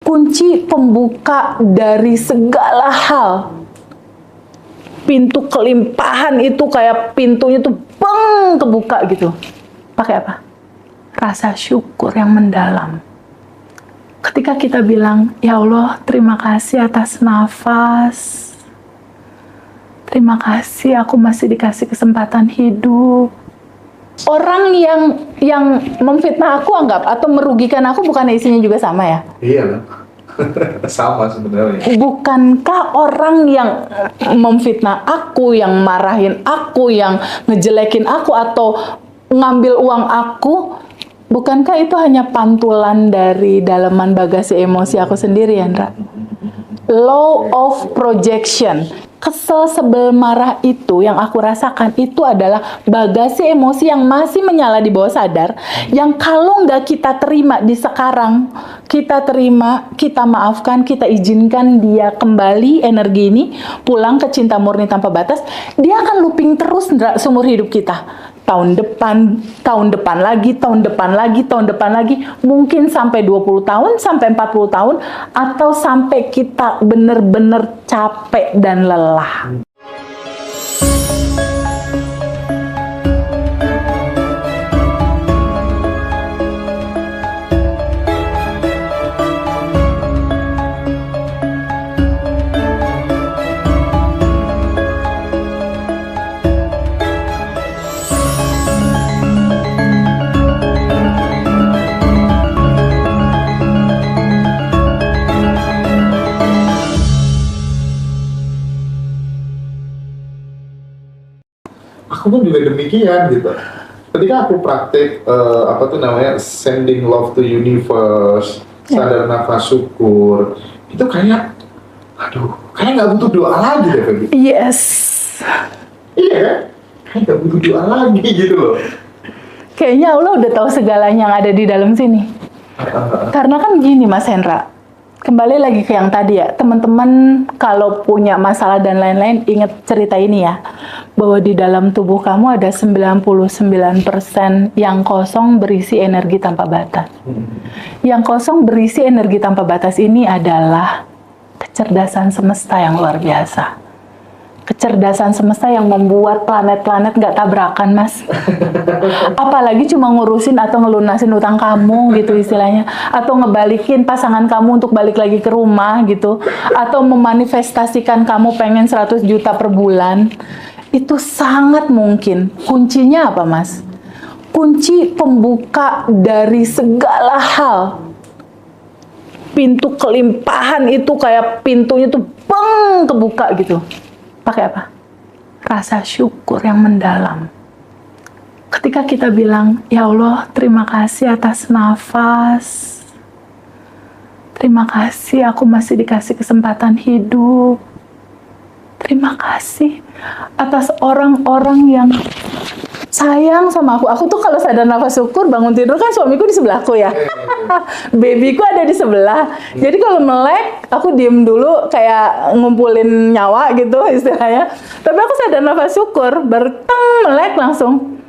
kunci pembuka dari segala hal. Pintu kelimpahan itu kayak pintunya tuh beng kebuka gitu. Pakai apa? Rasa syukur yang mendalam. Ketika kita bilang, ya Allah, terima kasih atas nafas. Terima kasih aku masih dikasih kesempatan hidup. Orang yang memfitnah aku anggap atau merugikan aku bukan isinya juga sama ya? Iya, sama sebenarnya. Bukankah orang yang memfitnah aku, yang marahin aku, yang ngejelekin aku atau ngambil uang aku, bukankah itu hanya pantulan dari dalaman bagasi emosi aku sendiri, Yandra? Law of projection. Kesel, sebel, marah itu yang aku rasakan itu adalah bagasi emosi yang masih menyala di bawah sadar, yang kalau nggak kita terima di sekarang, kita terima, kita maafkan, kita izinkan dia kembali energi ini pulang ke cinta murni tanpa batas, dia akan looping terus seumur hidup kita. Tahun depan lagi, tahun depan lagi, tahun depan lagi, mungkin sampai 20 tahun, sampai 40 tahun, atau sampai kita benar-benar capek dan lelah. Aku pun juga demikian gitu. Ketika aku praktek sending love to universe, sadar nafas syukur, itu kayak, kayak nggak butuh doa lagi deh, Feby. Yes. Iya kan? Kayak nggak butuh doa lagi gitu loh. Kayaknya Allah udah tahu segalanya yang ada di dalam sini. Karena kan gini Mas Hendra, kembali lagi ke yang tadi ya, teman-teman kalau punya masalah dan lain-lain, ingat cerita ini ya, bahwa di dalam tubuh kamu ada 99% yang kosong berisi energi tanpa batas. Yang kosong berisi energi tanpa batas ini adalah kecerdasan semesta yang luar biasa. Kecerdasan semesta yang membuat planet-planet nggak tabrakan, Mas. Apalagi cuma ngurusin atau ngelunasin utang kamu gitu istilahnya. Atau ngebalikin pasangan kamu untuk balik lagi ke rumah gitu. Atau memanifestasikan kamu pengen 100 juta per bulan. Itu sangat mungkin. Kuncinya apa, Mas? Kunci pembuka dari segala hal. Pintu kelimpahan itu kayak pintunya tuh beng kebuka gitu. Pakai apa? Rasa syukur yang mendalam. Ketika kita bilang, ya Allah, terima kasih atas nafas. Terima kasih aku masih dikasih kesempatan hidup. Terima kasih atas orang-orang yang sayang sama aku. Aku tuh kalau sadar nafas syukur bangun tidur kan suamiku di sebelahku ya. Babyku ada di sebelah. Jadi kalau melek, aku diem dulu kayak ngumpulin nyawa gitu istilahnya. Tapi aku sadar nafas syukur, berteng melek langsung.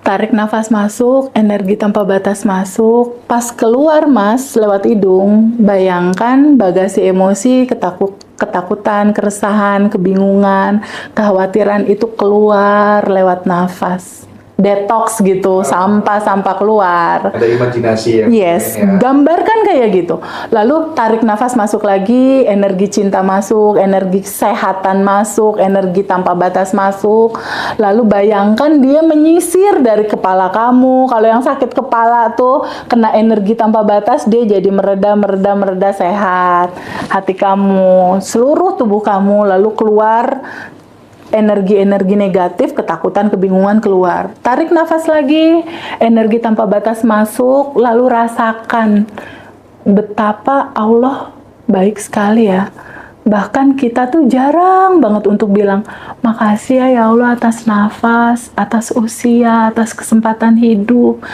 Tarik nafas masuk, energi tanpa batas masuk. Pas keluar Mas, lewat hidung, bayangkan bagasi emosi, ketakutan, keresahan, kebingungan, kekhawatiran itu keluar lewat nafas. Detox gitu, sampah-sampah keluar. Ada imajinasi ya. Yes, gambarkan kayak gitu. Lalu tarik nafas masuk lagi, energi cinta masuk, energi kesehatan masuk, energi tanpa batas masuk. Lalu bayangkan dia menyisir dari kepala kamu. Kalau yang sakit kepala tuh kena energi tanpa batas, dia jadi mereda sehat. Hati kamu, seluruh tubuh kamu, lalu keluar energi-energi negatif, ketakutan, kebingungan keluar. Tarik nafas lagi, energi tanpa batas masuk, lalu rasakan betapa Allah baik sekali ya. Bahkan kita tuh jarang banget untuk bilang, makasih ya Allah atas nafas, atas usia, atas kesempatan hidup.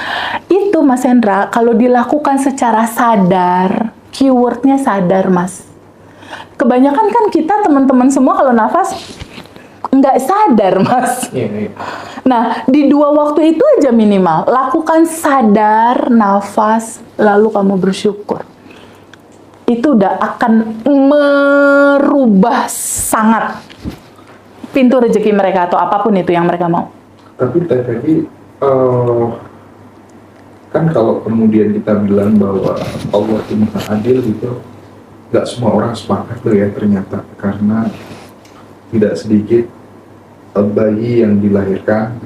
Itu Mas Hendra, kalau dilakukan secara sadar, keywordnya sadar Mas. Kebanyakan kan kita teman-teman semua kalau nafas, nggak sadar Mas. Nah, di 2 waktu itu aja minimal. Lakukan sadar, nafas, lalu kamu bersyukur. itu udah akan merubah sangat pintu rezeki mereka atau apapun itu yang mereka mau. Tapi tadi kan kalau kemudian kita bilang bahwa Allah itu maha adil gitu, nggak semua orang sepakat loh ya ternyata, karena tidak sedikit bayi yang dilahirkan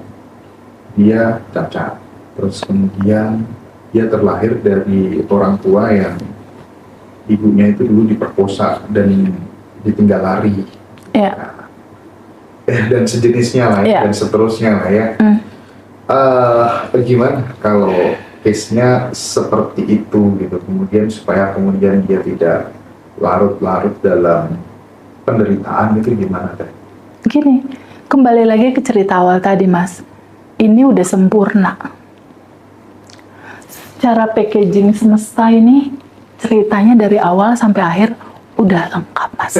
dia cacat, terus kemudian dia terlahir dari orang tua yang ibunya itu dulu diperkosa dan ditinggal lari, dan sejenisnya lah ya, dan seterusnya lah ya. Gimana kalau case-nya seperti itu gitu, kemudian supaya kemudian dia tidak larut-larut dalam penderitaan itu gimana teh? Gini, kembali lagi ke cerita awal tadi Mas, ini udah sempurna. Secara packaging semesta ini ceritanya dari awal sampai akhir udah lengkap Mas.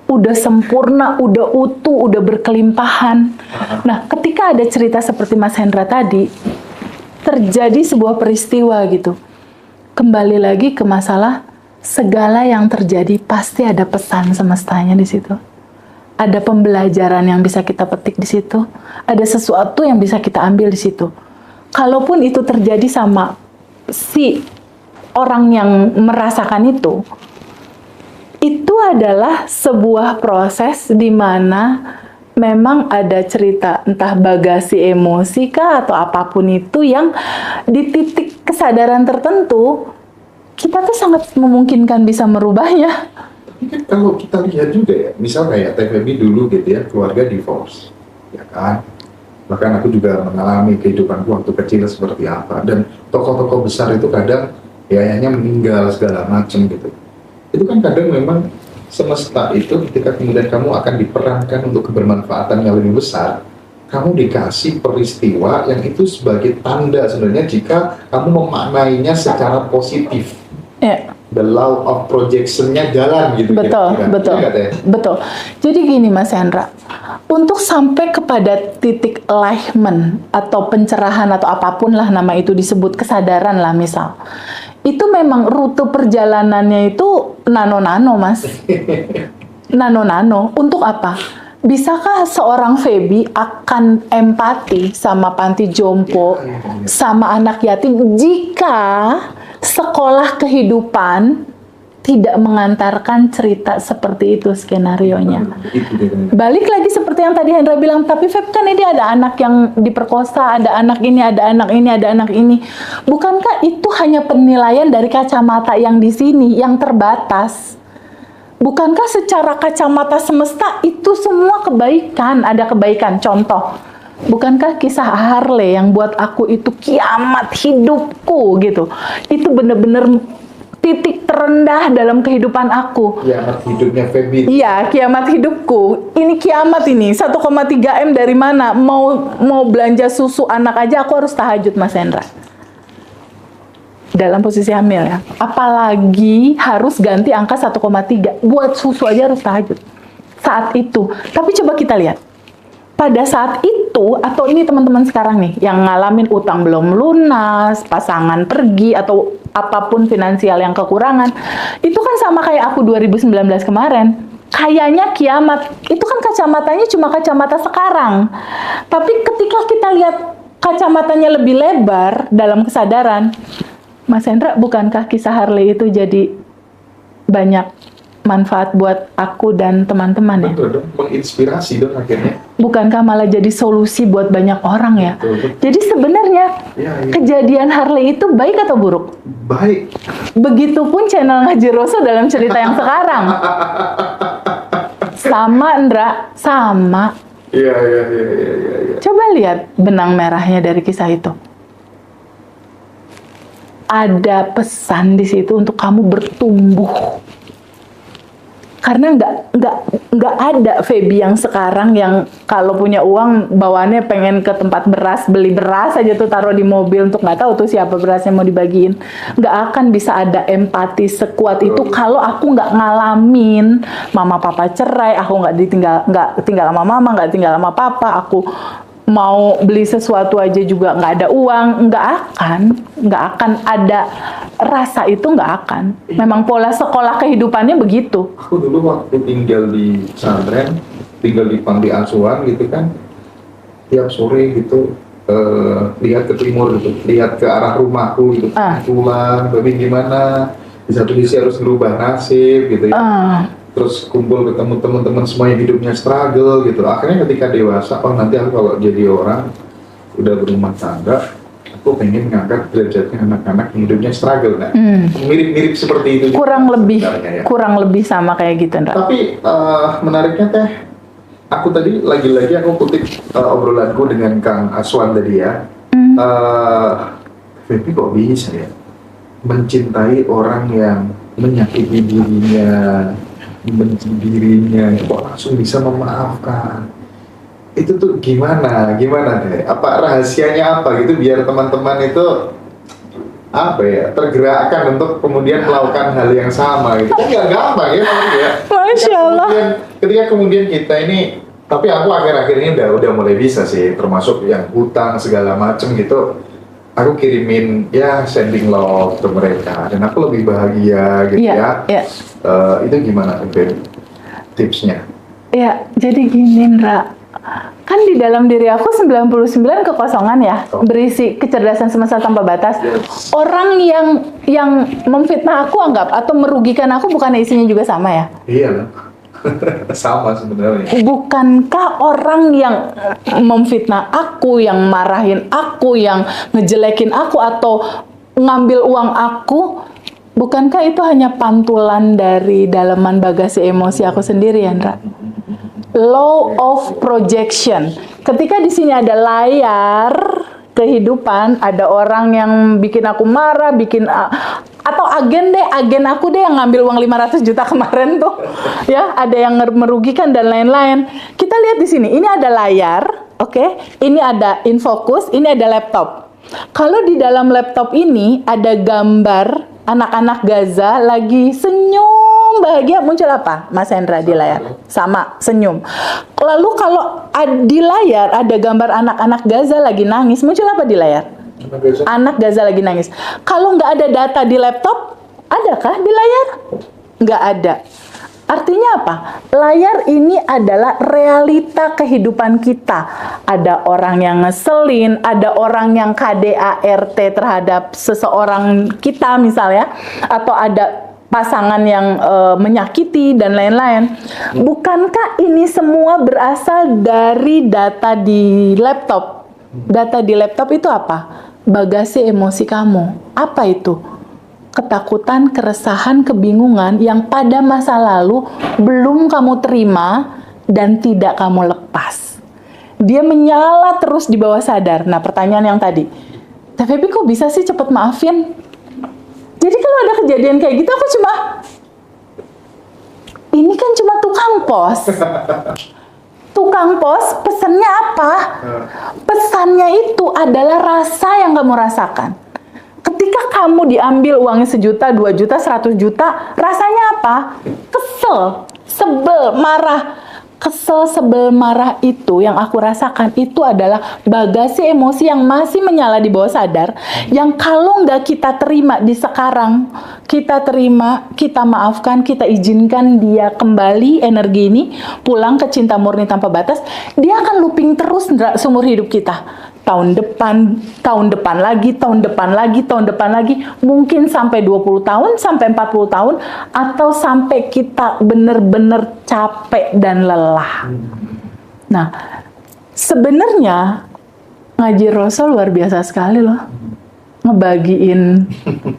Udah sempurna, udah utuh, udah berkelimpahan. Nah, ketika ada cerita seperti Mas Hendra tadi, terjadi sebuah peristiwa gitu. Kembali lagi ke masalah segala yang terjadi pasti ada pesan semestanya di situ. Ada pembelajaran yang bisa kita petik di situ. Ada sesuatu yang bisa kita ambil di situ. Kalaupun itu terjadi sama si orang yang merasakan itu adalah sebuah proses di mana memang ada cerita, entah bagasi emosi kah atau apapun itu yang di titik kesadaran tertentu kita tuh sangat memungkinkan bisa merubahnya. Tapi kan kalau kita lihat juga ya, misal kayak TVB dulu gitu ya, keluarga divorce, ya kan? Bahkan aku juga mengalami kehidupanku waktu kecil seperti apa, dan tokoh-tokoh besar itu kadang ya ayahnya meninggal segala macam gitu. Itu kan kadang memang semesta itu ketika kemudian kamu akan diperankan untuk kebermanfaatan yang lebih besar, kamu dikasih peristiwa yang itu sebagai tanda sebenarnya jika kamu memaknainya secara positif. The law of projection-nya jalan gitu. Betul, kira-kira. betul, Ya, betul. Jadi gini Mas Hendra, untuk sampai kepada titik enlightenment atau pencerahan atau apapun lah nama itu disebut, kesadaran lah misal, itu memang rute perjalanannya itu nano-nano Mas. Nano-nano. Untuk apa? Bisakah seorang Feby akan empati sama panti jompo, sama anak yatim jika sekolah kehidupan tidak mengantarkan cerita seperti itu skenarionya? Balik lagi seperti yang tadi Hendra bilang, tapi Feb kan ini ada anak yang diperkosa, ada anak ini, ada anak ini, ada anak ini. Bukankah itu hanya penilaian dari kacamata yang di sini, yang terbatas? Bukankah secara kacamata semesta itu semua kebaikan, ada kebaikan? Contoh, bukankah kisah Harley yang buat aku itu kiamat hidupku gitu? Itu bener-bener titik terendah dalam kehidupan aku. Kiamat hidupnya Feby. Iya, kiamat hidupku. Ini kiamat ini, 1,3 M dari mana? Mau belanja susu anak aja aku harus tahajud Mas Hendra. Dalam posisi hamil ya. Apalagi harus ganti angka 1,3. Buat susu aja harus tahajud. Saat itu. Tapi coba kita lihat. Pada saat itu, atau ini teman-teman sekarang nih, yang ngalamin utang belum lunas, pasangan pergi, atau apapun finansial yang kekurangan, itu kan sama kayak aku 2019 kemarin. Kayaknya kiamat. Itu kan kacamatanya cuma kacamata sekarang. Tapi ketika kita lihat kacamatanya lebih lebar dalam kesadaran, Mas Hendra, bukankah kisah Harley itu jadi banyak manfaat buat aku dan teman-teman ya? Betul dong, menginspirasi dong akhirnya. Bukankah malah jadi solusi buat banyak orang ya? Betul. Jadi sebenarnya kejadian Harley itu baik atau buruk? Baik. Begitupun channel Ngaji Roso dalam cerita yang sekarang. Sama, Ndra, sama. Iya. Coba lihat benang merahnya dari kisah itu. Ada pesan di situ untuk kamu bertumbuh. Karena nggak ada Feby yang sekarang yang kalau punya uang bawaannya pengen ke tempat beras, beli beras aja tuh taruh di mobil untuk nggak tahu tuh siapa berasnya mau dibagiin. Nggak akan bisa ada empati sekuat itu kalau aku nggak ngalamin mama papa cerai, aku nggak tinggal sama mama, nggak tinggal sama papa, aku mau beli sesuatu aja juga nggak ada uang, nggak akan ada rasa itu, nggak akan. Memang pola sekolah kehidupannya begitu. Aku dulu waktu tinggal di pesantren, tinggal di panti asuhan gitu kan, tiap sore gitu lihat ke timur gitu, lihat ke arah rumahku gitu, pulang, tapi gimana, di satu sisi harus merubah nasib gitu ya, terus kumpul ketemu teman-teman semua yang hidupnya struggle gitu. Akhirnya ketika dewasa, oh nanti aku kalau jadi orang udah berumah tangga, aku pengen ngangkat derajatnya anak-anak yang hidupnya struggle, nah mirip-mirip seperti itu kurang lebih sama kayak gitu, Ndra. Tapi menariknya Teh, aku tadi lagi-lagi aku kutip obrolanku dengan Kang Aswan tadi ya. Feby kok bisa ya mencintai orang yang menyakiti dirinya, membenci dirinya, kok langsung bisa memaafkan? Itu tuh gimana deh? Apa rahasianya apa gitu biar teman-teman itu apa ya, tergerakkan untuk kemudian melakukan hal yang sama gitu? Kan nggak gampang ya, ya. Masya Allah. Ketika kemudian kita ini, tapi aku akhir-akhir ini udah mulai bisa sih, termasuk yang hutang segala macem gitu. Aku kirimin ya sending love ke mereka dan aku lebih bahagia gitu ya. Itu gimana tuh tipsnya? Ya, jadi gini, Ndra. Kan di dalam diri aku 99 kekosongan ya, berisi kecerdasan semesta tanpa batas. Orang yang memfitnah aku anggap atau merugikan aku, bukan isinya juga sama ya? Iya lah. Sama sebenarnya. Bukankah orang yang memfitnah aku, yang marahin aku, yang ngejelekin aku atau ngambil uang aku, bukankah itu hanya pantulan dari dalaman bagasi emosi aku sendiri, Andra? Law of projection. Ketika di sini ada layar kehidupan, ada orang yang bikin aku marah, atau agen aku deh yang ngambil uang 500 juta kemarin tuh, ya, ada yang merugikan dan lain-lain. Kita lihat di sini, ini ada layar, oke? Ini ada infocus, ini ada laptop. Kalau di dalam laptop ini ada gambar anak-anak Gaza lagi senyum bahagia, muncul apa, Mas Hendra, di layar? Sama, senyum. Lalu kalau di layar ada gambar anak-anak Gaza lagi nangis, muncul apa di layar? Anak Gaza lagi nangis. Kalau nggak ada data di laptop, adakah di layar? Nggak ada. Artinya apa? Layar ini adalah realita kehidupan kita. Ada orang yang ngeselin, ada orang yang KDART terhadap seseorang kita misalnya, atau ada pasangan yang menyakiti dan lain-lain. Bukankah ini semua berasal dari data di laptop? Data di laptop itu apa? Bagasi emosi kamu. Apa itu? Ketakutan, keresahan, kebingungan yang pada masa lalu belum kamu terima dan tidak kamu lepas. Dia menyala terus di bawah sadar. Nah, pertanyaan yang tadi, tapi kok bisa sih cepet maafin? Jadi kalau ada kejadian kayak gitu, aku ini kan cuma tukang pos. Tukang pos, pesannya apa? Pesannya itu adalah rasa yang kamu rasakan. Ketika kamu diambil uangnya 1 juta, 2 juta, 100 juta, rasanya apa? Kesel, sebel, marah. Kesel, sebel, marah itu yang aku rasakan itu adalah bagasi emosi yang masih menyala di bawah sadar, yang kalau nggak kita terima di sekarang, kita terima, kita maafkan, kita izinkan dia kembali energi ini pulang ke cinta murni tanpa batas, dia akan looping terus seumur hidup kita. Tahun depan lagi, mungkin sampai 20 tahun, sampai 40 tahun, atau sampai kita benar-benar capek dan lelah. Nah, sebenarnya ngaji Rasul luar biasa sekali loh. Ngebagiin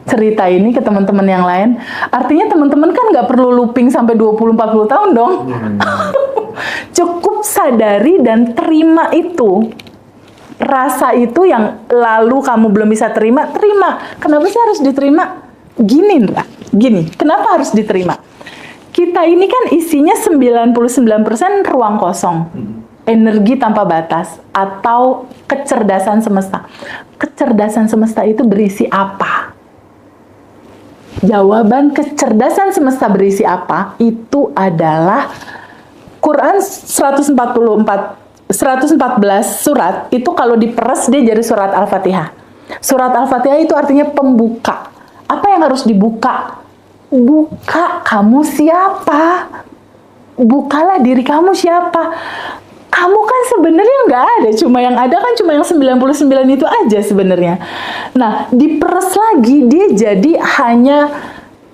cerita ini ke teman-teman yang lain. Artinya teman-teman kan nggak perlu looping sampai 20-40 tahun dong. Cukup sadari dan terima itu. Rasa itu yang lalu kamu belum bisa terima. Kenapa sih harus diterima? Gini, Ndra. Gini, kenapa harus diterima? Kita ini kan isinya 99% ruang kosong. Energi tanpa batas atau kecerdasan semesta. Kecerdasan semesta itu berisi apa? Jawaban kecerdasan semesta berisi apa? Itu adalah Quran 144 114 surat itu kalau diperes dia jadi surat Al-Fatihah. Surat Al-Fatihah itu artinya pembuka. Apa yang harus dibuka? Buka kamu siapa? Bukalah diri kamu siapa? Kamu kan sebenarnya nggak ada, cuma yang ada kan cuma yang 99 itu aja sebenarnya. Nah, diperes lagi dia jadi hanya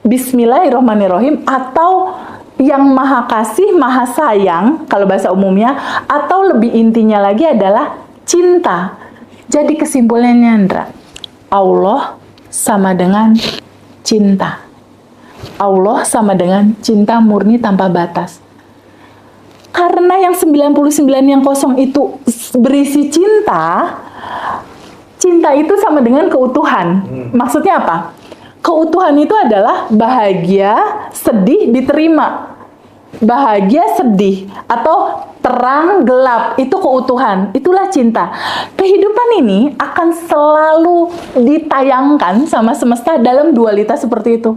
Bismillahirrahmanirrahim atau yang maha kasih, maha sayang, kalau bahasa umumnya, atau lebih intinya lagi adalah cinta. Jadi kesimpulannya, Andra, Allah sama dengan cinta. Allah sama dengan cinta murni tanpa batas. Karena yang 99 yang kosong itu berisi cinta, cinta itu sama dengan keutuhan. Maksudnya apa? Keutuhan itu adalah bahagia, sedih, diterima. Bahagia, sedih, atau terang, gelap, itu keutuhan. Itulah cinta. Kehidupan ini akan selalu ditayangkan sama semesta dalam dualitas seperti itu.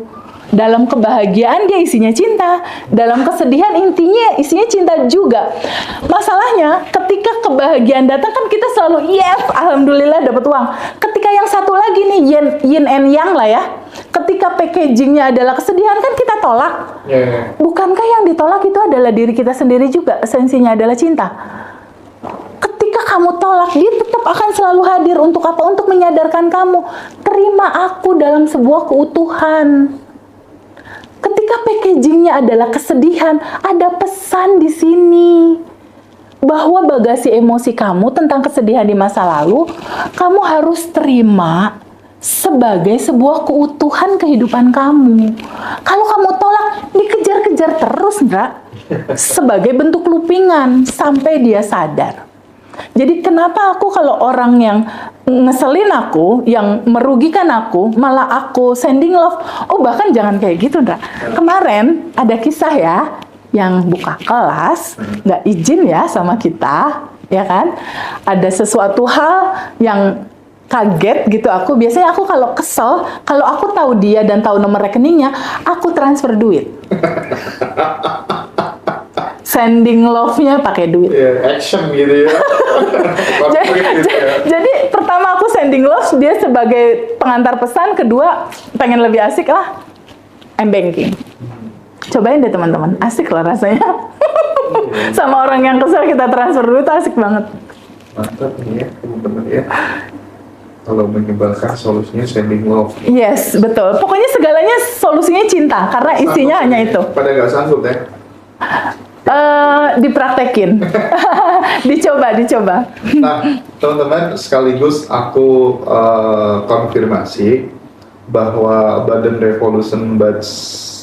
Dalam kebahagiaan dia isinya cinta, dalam kesedihan intinya isinya cinta juga. Masalahnya ketika kebahagiaan datang kan kita selalu yes, alhamdulillah dapat uang. Ketika yang satu lagi nih yin and yang lah ya. Ketika packagingnya adalah kesedihan kan kita tolak. Bukankah yang ditolak itu adalah diri kita sendiri juga? Esensinya adalah cinta. Ketika kamu tolak, dia tetap akan selalu hadir untuk apa? Untuk menyadarkan kamu, terima aku dalam sebuah keutuhan. Ketika packagingnya adalah kesedihan, ada pesan di sini bahwa bagasi emosi kamu tentang kesedihan di masa lalu, kamu harus terima sebagai sebuah keutuhan kehidupan kamu. Kalau kamu tolak, dikejar-kejar terus, enggak? Sebagai bentuk loopingan sampai dia sadar. Jadi kenapa aku kalau orang yang ngeselin aku, yang merugikan aku, malah aku sending love. Oh bahkan jangan kayak gitu, Ndra. Kemarin ada kisah ya, yang buka kelas, nggak izin ya sama kita, ya kan? Ada sesuatu hal yang kaget gitu aku. Biasanya aku kalau kesel, kalau aku tahu dia dan tahu nomor rekeningnya, aku transfer duit. Sending love-nya pakai duit. Action gitu ya. Jadi pertama aku sending love, dia sebagai pengantar pesan. Kedua pengen lebih asik lah, M-banking. Cobain deh teman-teman, asik lah rasanya. Sama orang yang kesel kita transfer duit, asik banget. Mantap nih ya teman-teman ya. Kalau menyebalkan solusinya sending love. Yes, betul. Pokoknya segalanya solusinya cinta, karena isinya hanya itu. Pada nggak sanggup ya? Dipraktekin. dicoba. Nah, teman-teman, sekaligus aku konfirmasi bahwa Badan Revolution Batch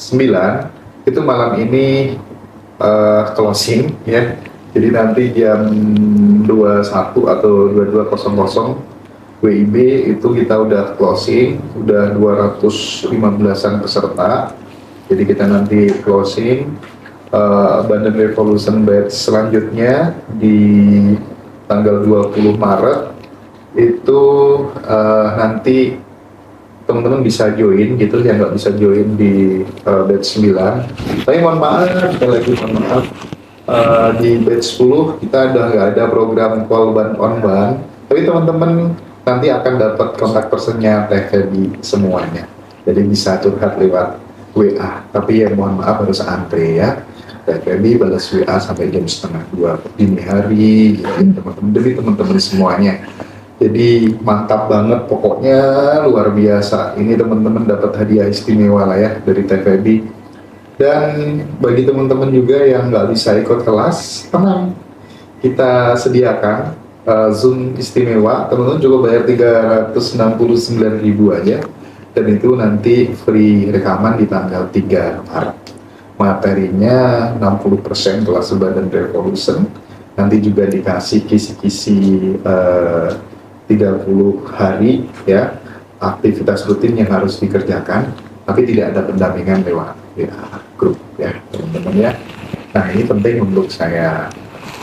9 itu malam ini closing ya. Jadi nanti jam 21 atau 22.00 WIB itu kita udah closing, udah 215-an peserta. Jadi kita nanti closing. Badan Revolution Batch selanjutnya di tanggal 20 Maret itu nanti teman-teman bisa join gitu, yang nggak bisa join di batch 9. Tapi mohon maaf, sekali lagi mohon maaf, di batch 10 kita udah nggak ada program call ban on ban, tapi teman-teman nanti akan dapat kontak personnya Teh Feby semuanya, jadi bisa curhat lewat WA, tapi ya mohon maaf harus antre ya. Teh Feby balas WA sampai jam 1:30 dini hari gitu, teman-teman, demi teman-teman semuanya. Jadi mantap banget, pokoknya luar biasa. Ini teman-teman dapat hadiah istimewa lah ya dari Teh Feby. Dan bagi teman-teman juga yang nggak bisa ikut kelas, tenang, kita sediakan Zoom istimewa. Teman-teman juga bayar 369.000 aja, dan itu nanti free rekaman di tanggal 3 Maret. Materinya 60% kelas Badan Revolution. Nanti juga dikasih kisi-kisi 30 hari ya aktivitas rutin yang harus dikerjakan, tapi tidak ada pendampingan lewat grup ya teman-teman ya. Nah ini penting untuk saya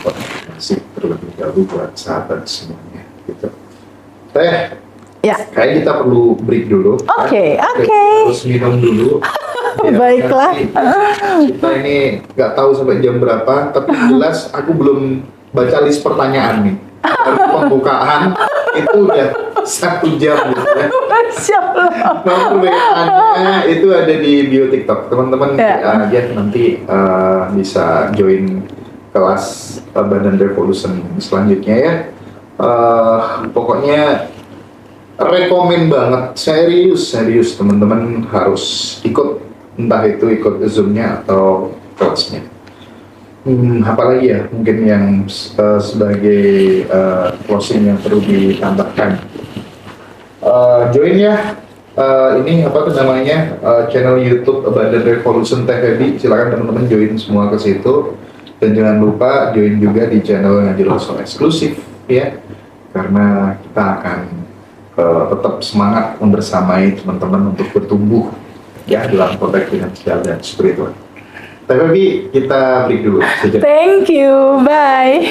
konfirmasi terlebih dahulu buat sahabat semuanya gitu. Teh, ya. Kayaknya kita perlu break dulu. Oke. Harus minum dulu. Ya, Baiklah. kita ini nggak tahu sampai jam berapa, tapi jelas aku belum baca list pertanyaan nih. Baru pembukaan itu udah 1 jam gitu ya. Masya Allah. Nomor WA-nya itu ada di bio TikTok. Teman-teman ya, nanti bisa join kelas Abundant Revolution selanjutnya ya. Pokoknya rekomen banget, serius teman-teman harus ikut, entah itu ikut Zoom-nya atau kelasnya. Apalagi ya mungkin yang sebagai closing yang perlu ditambahkan, join ya ini apa tuh namanya channel YouTube Abundant Revolution TVB, silakan teman-teman join semua ke situ, dan jangan lupa join juga di channel yang Jeloso eksklusif ya, karena kita akan tetap semangat membersamai teman-teman untuk bertumbuh ya dalam konteks finansial dan spiritual. Tapi kita break dulu. Thank you, bye.